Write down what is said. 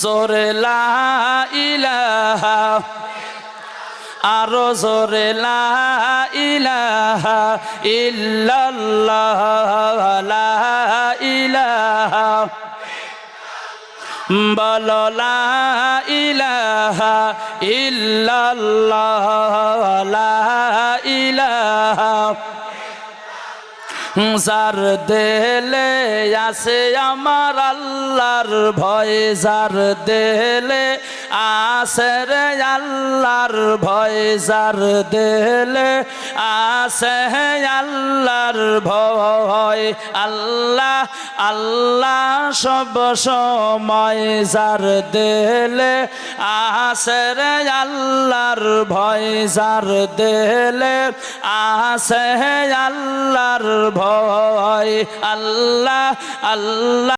জোরে লা ইলাহা আরো জোরে লা ইলাহা ইল্লাল্লাহ লা ইলাহা বলো লা ইলাহা ইল্লাল্লাহ লা ইলাহা যার দেলে আছে আমার আল্লাহর ভয় যার দেলে আছে রে আল্লাহর ভয় যার দেলে আছে আল্লাহর ভয় আল্লাহ আল্লাহ সব সময় যার দেলে আছে রে আল্লাহর ভয় যার দেলে আছে আল্লাহর ভয় আল্লাহ আল্লাহ